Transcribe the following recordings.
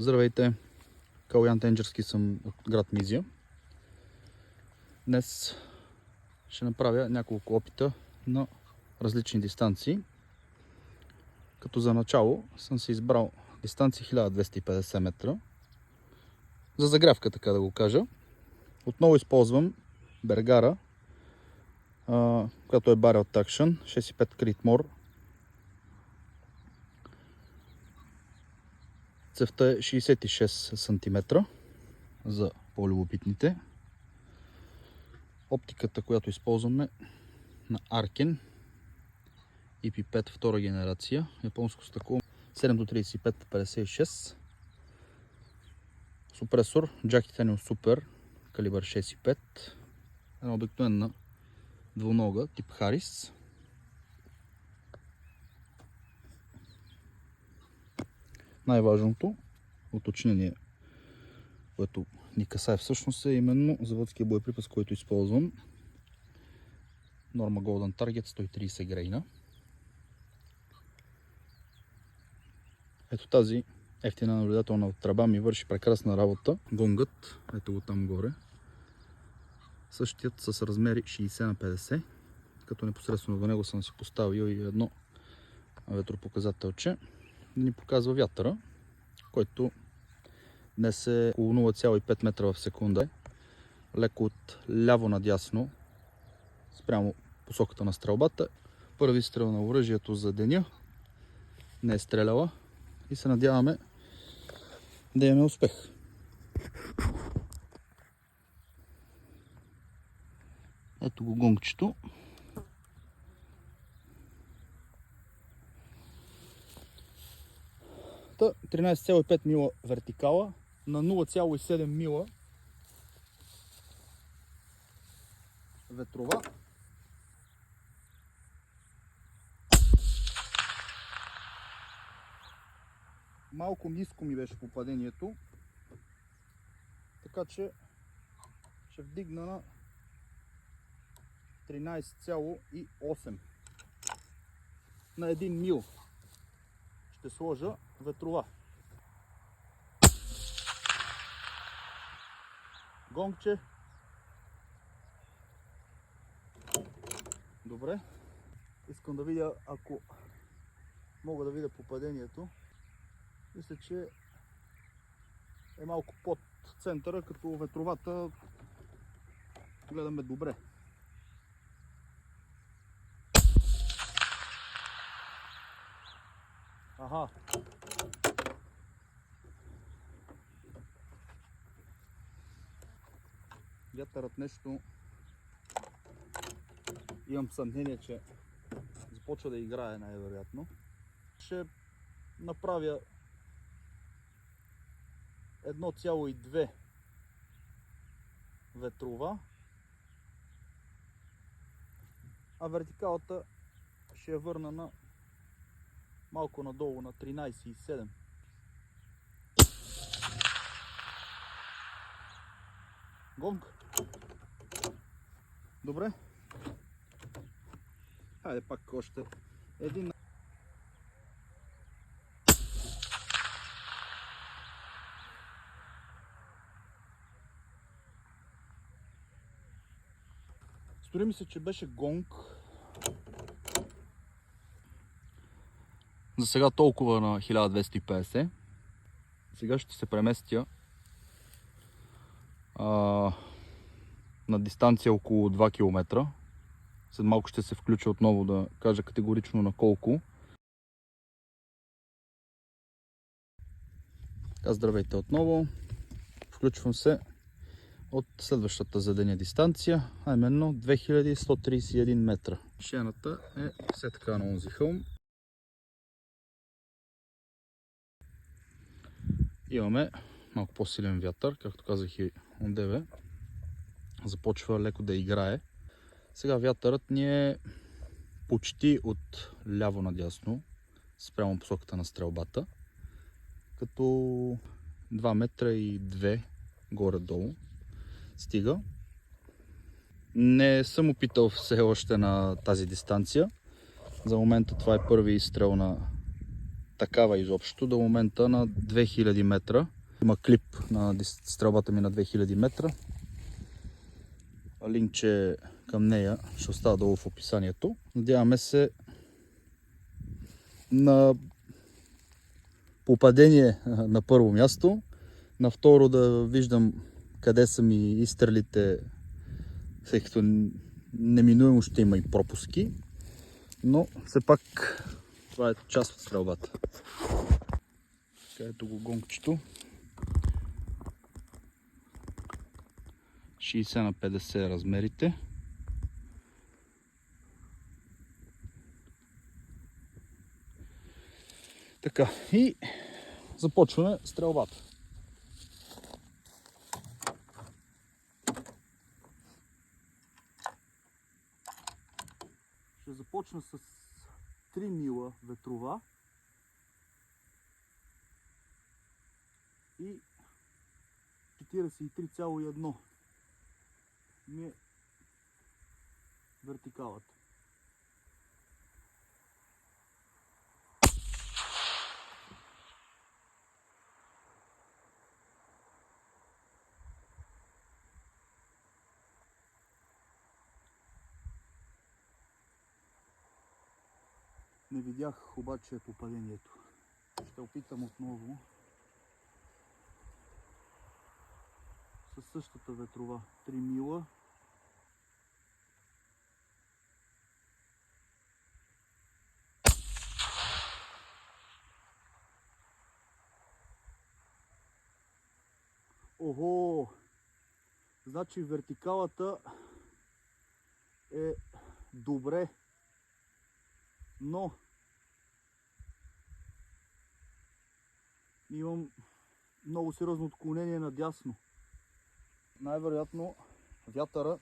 Здравейте! Калоян Тенджерски съм от град Мизия. Днес ще направя няколко опита на различни дистанции. Като за начало съм си избрал дистанция 1250 метра. За загрявка, така да го кажа. Отново използвам Бергара, която е Barrel Traction 6,5 Creedmoor. Цевта е 66 см за по-любопитните. Оптиката, която използваме, на Arken EP5 втора генерация, японско стъкло 7-35-56. Супресор Jack Titanium Super калибър 6,5. Една обикновена двунога тип Харис. Най-важното уточнение, което ни касае всъщност, е именно заводския боеприпас, който използвам. Norma Golden Target 130 грейна. Ето тази ефтина наблюдателна тръба ми върши прекрасна работа. Гонгът, ето го там горе. Същият с размери 60/50, като непосредствено до него съм си поставил и едно ветропоказателче да ни показва вятъра, който днес е около 0,5 метра в секунда. Леко от ляво надясно спрямо посоката на стрелбата. Първи стрел на оръжието за деня. Не е стреляла и се надяваме да имаме успех. Ето го гонгчето. Та 13,5 мила вертикала на 0,7 мила ветрова. Малко ниско ми беше попадението, така че ще вдигна на 13,8 на 1 мил. Ще сложа ветрова. Гонгче. Добре. Искам да видя, ако мога да видя попадението. Мисля, че е малко под центъра, като ветровата гледаме добре. Аха. Вятърът нещо, имам съмнение, че започва да играе най-вероятно. Ще направя 1,2 ветрова, а вертикалата ще я върна на малко надолу на 13,7. Гонг. Добре. Хайде пак още един. Стори ми се, че беше гонг. За сега толкова на 1250. Сега ще се преместя на дистанция около 2 км. След малко ще се включа отново да кажа категорично на колко. Здравейте отново. Включвам се от следващата за деня дистанция, а именно 2131 метра. Шената е все така на онзи хълм. Имаме малко по-силен вятър, както казах и одеве. Започва леко да играе. Сега вятърът ни е почти от ляво надясно, спрямо посоката на стрелбата, като 2 метра и 2 горе-долу стига. Не съм опитал все още на тази дистанция. За момента това е първи изстрел на такава изобщо. До момента на 2000 метра. Има клип на стрелбата ми на 2000 метра. Линкче към нея ще остава долу в описанието. Надяваме се на попадение на първо място. На второ да виждам къде са ми изстрелите, тъй като неминуемо ще има и пропуски. Но все пак това е част от стрелбата. Ето го гонгчето. 60 на 50 размерите. Така, и започваме стрелбата. Ще започна с 3 мила ветрова и 43,1 ми е вертикалата. Не видях обаче попадението. Ще опитам отново със същата ветрова 3 мила. Ого! Значи вертикалата е добре, но имам много сериозно отклонение надясно. Най-вероятно вятъра,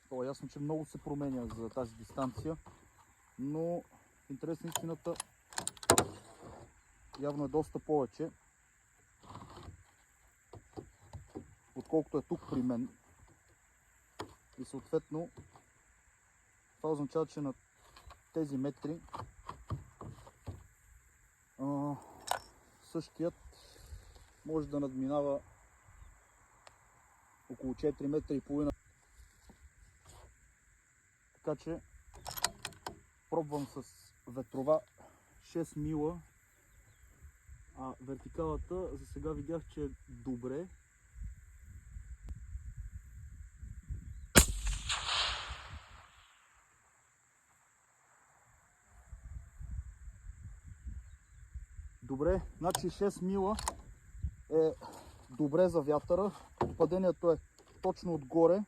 то е ясно, че много се променя за тази дистанция, но интерес на истината явно е доста повече, отколкото е тук при мен. И съответно това означава, че на тези метри същият може да надминава около 4 метра и половина. Така че пробвам с ветрова 6 мила, а вертикалата за сега видях, че е добре. Добре, значи 6 мила е добре за вятъра. Падението е точно отгоре.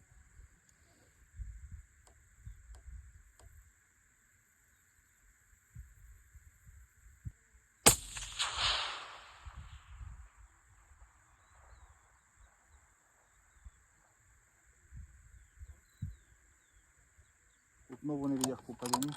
Отново не видях попадение.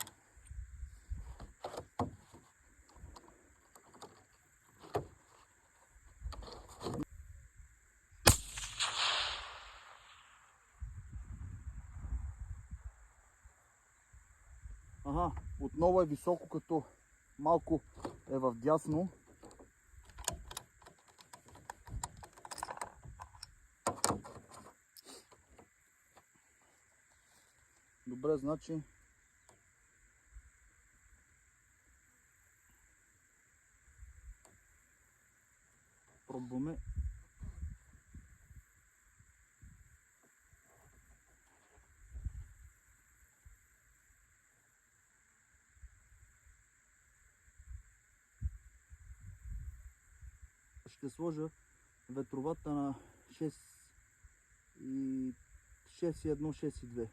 Ага, отново е високо, като малко е в дясно. Добре, значи пробваме. Ще сложа ветровата на 6 и 6,1, 6,2.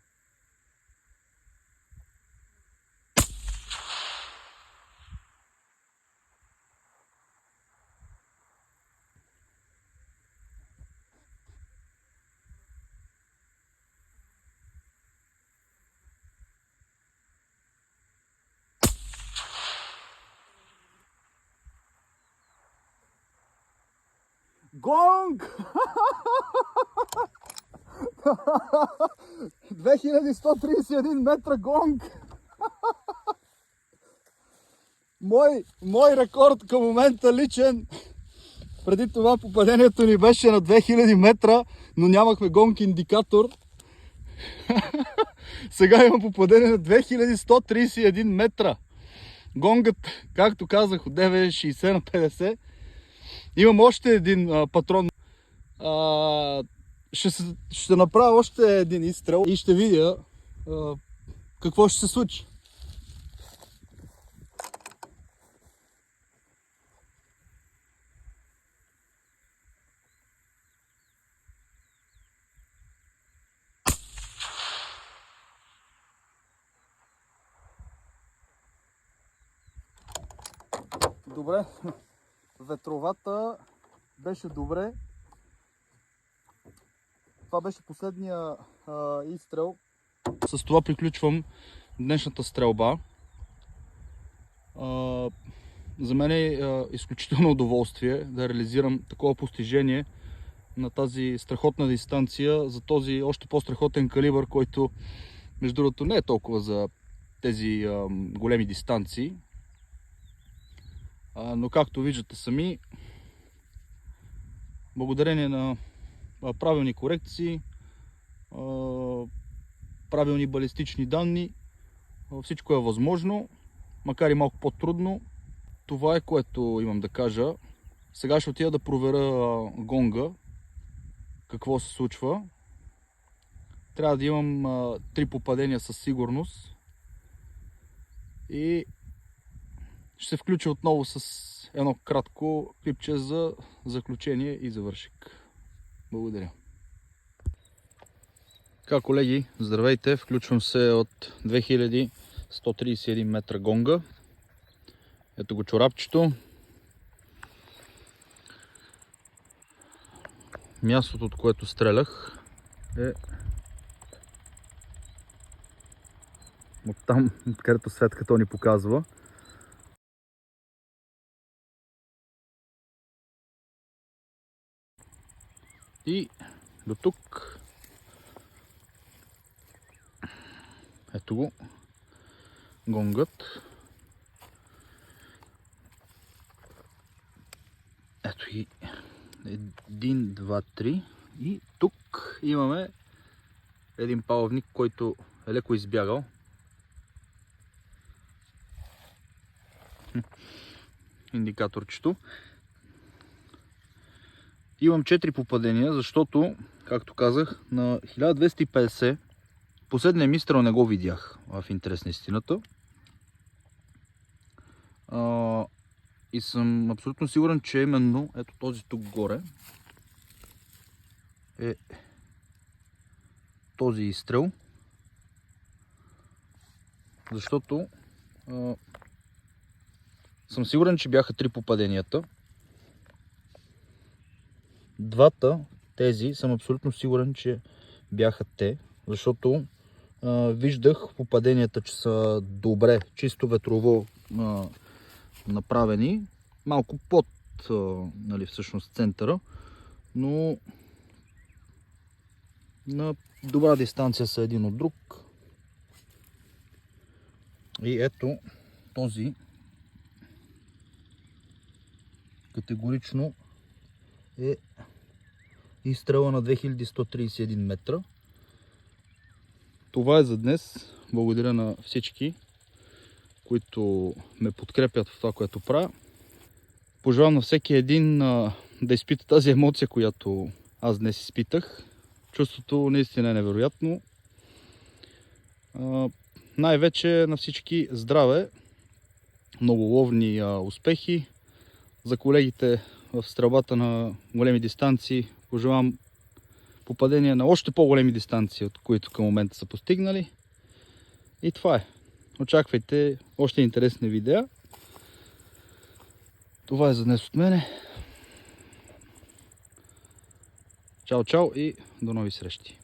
Гонг! 2131 метра гонг! Мой рекорд към момента личен. Преди това попадението ни беше на 2000 метра, но нямахме гонг индикатор. Сега имам попадение на 2131 метра. Гонгът, както казах, отдеве е 60 на 50. Имам още един патрон. Ще направя още един изстрел и ще видя какво ще се случи. Добре, ветровата беше добре. Това беше последния изстрел. С това приключвам днешната стрелба. За мен е изключително удоволствие да реализирам такова постижение на тази страхотна дистанция, за този още по-страхотен калибър, който между другото не е толкова за тези големи дистанции. Но както виждате сами, благодарение на правилни корекции, правилни балистични данни, всичко е възможно, макар и малко по-трудно. Това е, което имам да кажа. Сега ще отида да проверя гонга, какво се случва. Трябва да имам 3 попадения със сигурност и ще се включа отново с едно кратко клипче за заключение и завършик. Благодаря. Така, колеги, здравейте! Включвам се от 2131 метра гонга. Ето го чорапчето. Мястото, от което стрелях, е от там, където светката ни показва. И до тук. Ето го гонгът. Ето и 1, 2, 3. И тук имаме един палавник, който е леко избягал. Индикаторчето. Имам 4 попадения, защото, както казах, на 1250 последния ми изстрел не го видях, в интерес на истината. И съм абсолютно сигурен, че именно ето този тук горе е този изстрел. Защото съм сигурен, че бяха 3 попаденията. Двата тези съм абсолютно сигурен, че бяха те, защото виждах попаденията, че са добре, чисто ветрово направени, малко под нали, всъщност центъра, но на добра дистанция са един от друг. И ето този категорично е изстрела на 2131 метра. Това е за днес. Благодаря на всички, които ме подкрепят в това, което правя. Пожелавам на всеки един да изпита тази емоция, която аз днес изпитах. Чувството наистина е невероятно. Най-вече на всички здраве, много ловни успехи. За колегите в стрелбата на големи дистанции пожелавам попадения на още по-големи дистанции, от които към момента са постигнали. И това е. Очаквайте още интересни видеа. Това е за днес от мене. Чао, чао и до нови срещи!